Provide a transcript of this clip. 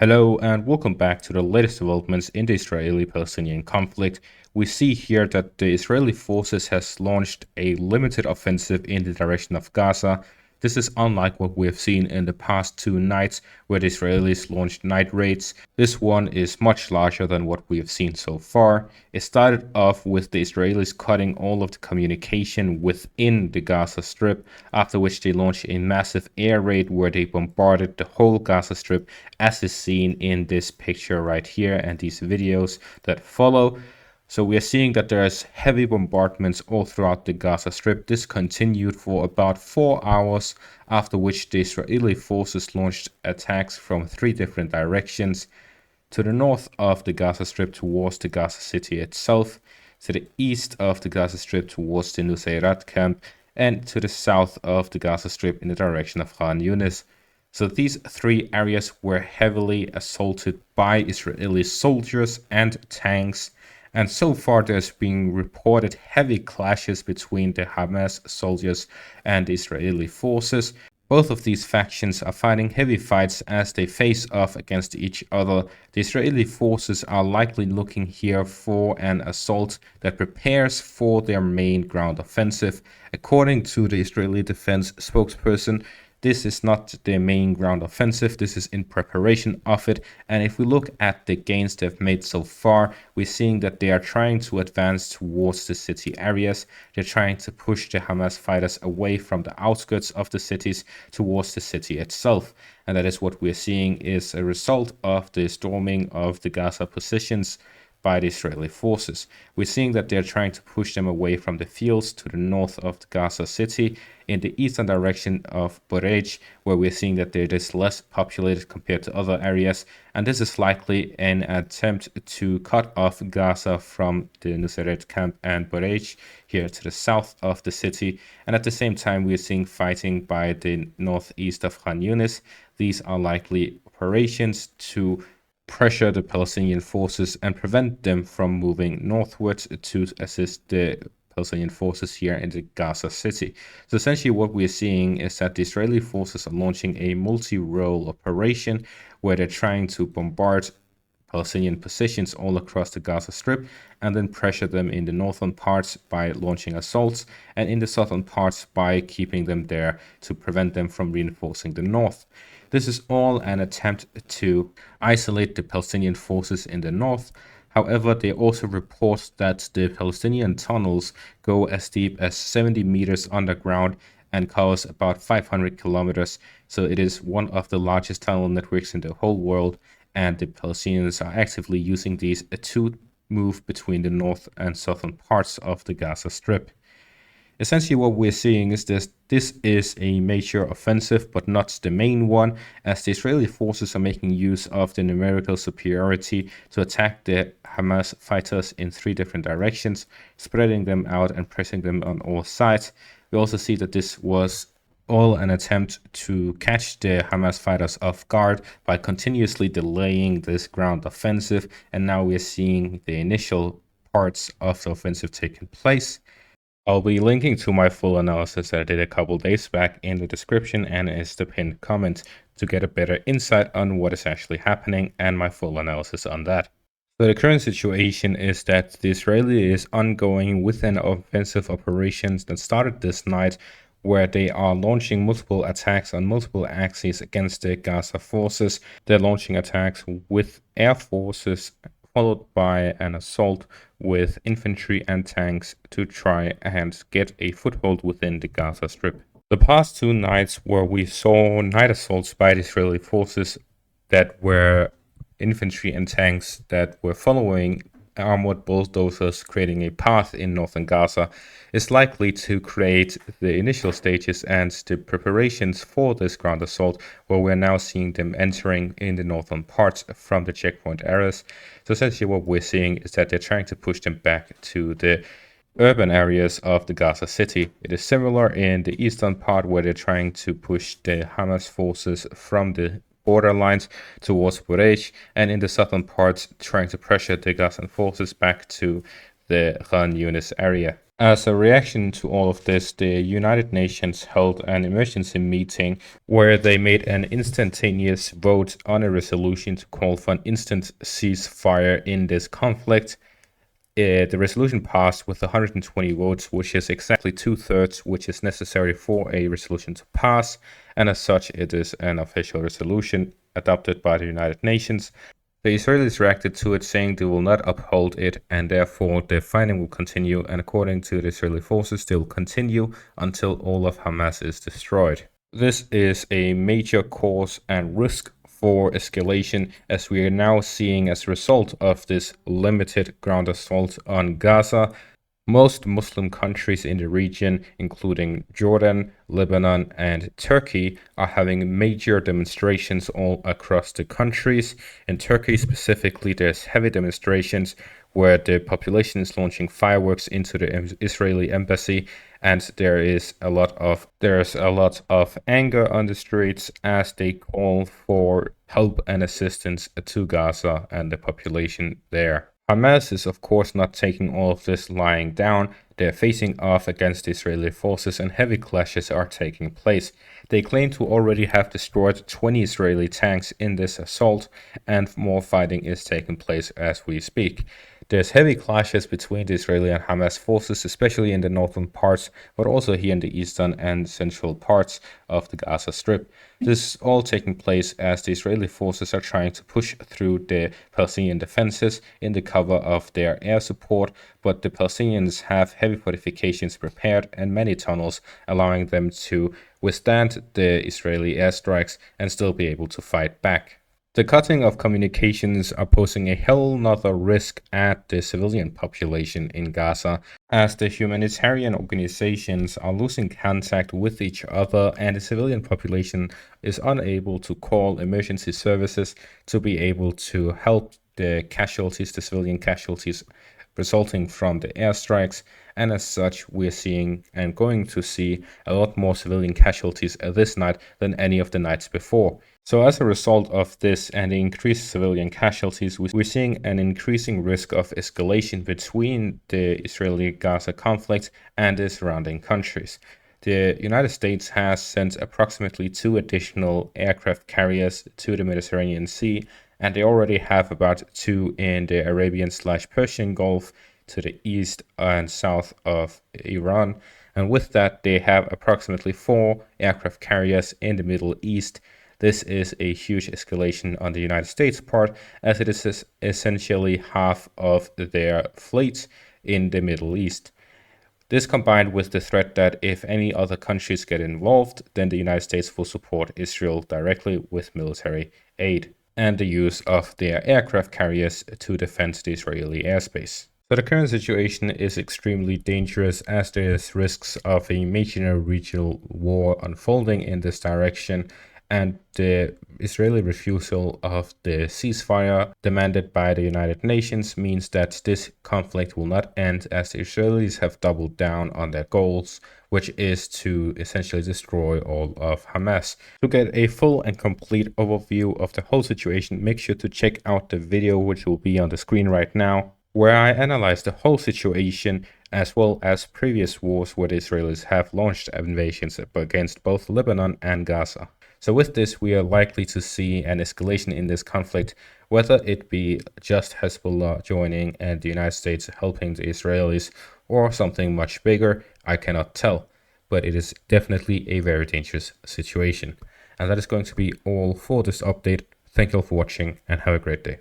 Hello and welcome back to the latest developments in the Israeli-Palestinian conflict. We see here that the Israeli forces has launched a limited offensive in the direction of Gaza. This is unlike what we have seen in the past two nights where the Israelis launched night raids. This one is much larger than what we have seen so far. It started off with the Israelis cutting all of the communication within the Gaza Strip, after which they launched a massive air raid where they bombarded the whole Gaza Strip, as is seen in this picture right here and these videos that follow. So we are seeing that there's heavy bombardments all throughout the Gaza Strip. This continued for about 4 hours, after which the Israeli forces launched attacks from 3 different directions: to the north of the Gaza Strip towards the Gaza city itself, to the east of the Gaza Strip towards the Nusayrat camp, and to the south of the Gaza Strip in the direction of Khan Yunis. So these 3 areas were heavily assaulted by Israeli soldiers and tanks. And so far, there's been reported heavy clashes between the Hamas soldiers and the Israeli forces. Both of these factions are fighting heavy fights as they face off against each other. The Israeli forces are likely looking here for an assault that prepares for their main ground offensive. According to the Israeli defense spokesperson, this is not the main ground offensive, this is in preparation of it. And if we look at the gains they've made so far, we're seeing that they are trying to advance towards the city areas. They're trying to push the Hamas fighters away from the outskirts of the cities towards the city itself. And that is what we're seeing is a result of the storming of the Gaza positions by the Israeli forces. We're seeing that they're trying to push them away from the fields to the north of the Gaza city in the eastern direction of Burej, where we're seeing that it is less populated compared to other areas. And this is likely an attempt to cut off Gaza from the Nusayrat camp and Burej here to the south of the city. And at the same time, we're seeing fighting by the northeast of Khan Yunis. These are likely operations to pressure the Palestinian forces and prevent them from moving northwards to assist the Palestinian forces here in the Gaza city. So essentially what we're seeing is that the Israeli forces are launching a multi-role operation where they're trying to bombard Palestinian positions all across the Gaza Strip and then pressure them in the northern parts by launching assaults, and in the southern parts by keeping them there to prevent them from reinforcing the north. This is all an attempt to isolate the Palestinian forces in the north. However, they also report that the Palestinian tunnels go as deep as 70 meters underground and covers about 500 kilometers. So it is one of the largest tunnel networks in the whole world, and the Palestinians are actively using these to move between the north and southern parts of the Gaza Strip. Essentially what we're seeing is this is a major offensive, but not the main one, as the Israeli forces are making use of the numerical superiority to attack the Hamas fighters in 3 different directions, spreading them out and pressing them on all sides. We also see that this was all an attempt to catch the Hamas fighters off guard by continuously delaying this ground offensive, and now we're seeing the initial parts of the offensive taking place. I'll be linking to my full analysis that I did a couple days back in the description and is the pinned comment to get a better insight on what is actually happening and my full analysis on that. So the current situation is that the Israeli is ongoing with an offensive operations that started this night, where they are launching multiple attacks on multiple axes against the Gaza forces. They're launching attacks with air forces, followed by an assault with infantry and tanks to try and get a foothold within the Gaza Strip. The past 2 nights where we saw night assaults by the Israeli forces that were infantry and tanks that were following armored bulldozers creating a path in northern Gaza is likely to create the initial stages and the preparations for this ground assault, where we're now seeing them entering in the northern parts from the checkpoint areas. So essentially what we're seeing is that they're trying to push them back to the urban areas of the Gaza city. It is similar in the eastern part, where they're trying to push the Hamas forces from the borderlines towards Burej, and in the southern parts trying to pressure the Gazan forces back to the Khan Yunis area. As a reaction to all of this, the United Nations held an emergency meeting where they made an instantaneous vote on a resolution to call for an instant ceasefire in this conflict. The resolution passed with 120 votes, which is exactly 2/3, which is necessary for a resolution to pass, and as such, it is an official resolution adopted by the United Nations. The Israelis reacted to it, saying they will not uphold it, and therefore the fighting will continue, and according to the Israeli forces, they will continue until all of Hamas is destroyed. This is a major cause and risk for escalation, as we are now seeing as a result of this limited ground assault on Gaza. Most Muslim countries in the region, including Jordan, Lebanon, and Turkey, are having major demonstrations all across the countries. In Turkey specifically, there's heavy demonstrations where the population is launching fireworks into the Israeli embassy, and there's a lot of anger on the streets as they call for help and assistance to Gaza and the population there. Hamas is of course not taking all of this lying down. They're facing off against the Israeli forces and heavy clashes are taking place. They claim to already have destroyed 20 Israeli tanks in this assault, and more fighting is taking place as we speak. There's heavy clashes between the Israeli and Hamas forces, especially in the northern parts, but also here in the eastern and central parts of the Gaza Strip. This is all taking place as the Israeli forces are trying to push through the Palestinian defenses in the cover of their air support, but the Palestinians have heavy fortifications prepared and many tunnels, allowing them to withstand the Israeli airstrikes and still be able to fight back. The cutting of communications are posing a whole nother risk at the civilian population in Gaza, as the humanitarian organizations are losing contact with each other and the civilian population is unable to call emergency services to be able to help the civilian casualties resulting from the airstrikes, and as such we're seeing and going to see a lot more civilian casualties this night than any of the nights before. So as a result of this and the increased civilian casualties, we're seeing an increasing risk of escalation between the Israeli-Gaza conflict and the surrounding countries. The United States has sent approximately 2 additional aircraft carriers to the Mediterranean Sea, and they already have about 2 in the Arabian/Persian Gulf to the east and south of Iran. And with that, they have approximately 4 aircraft carriers in the Middle East. This is a huge escalation on the United States part, as it is essentially half of their fleet in the Middle East. This combined with the threat that if any other countries get involved, then the United States will support Israel directly with military aid and the use of their aircraft carriers to defend the Israeli airspace. So the current situation is extremely dangerous, as there is risks of a major regional war unfolding in this direction, and the Israeli refusal of the ceasefire demanded by the United Nations means that this conflict will not end, as the Israelis have doubled down on their goals, which is to essentially destroy all of Hamas. To get a full and complete overview of the whole situation, make sure to check out the video which will be on the screen right now, where I analyze the whole situation as well as previous wars where the Israelis have launched invasions against both Lebanon and Gaza. So with this, we are likely to see an escalation in this conflict, whether it be just Hezbollah joining and the United States helping the Israelis, or something much bigger. I cannot tell, but it is definitely a very dangerous situation. And that is going to be all for this update. Thank you all for watching and have a great day.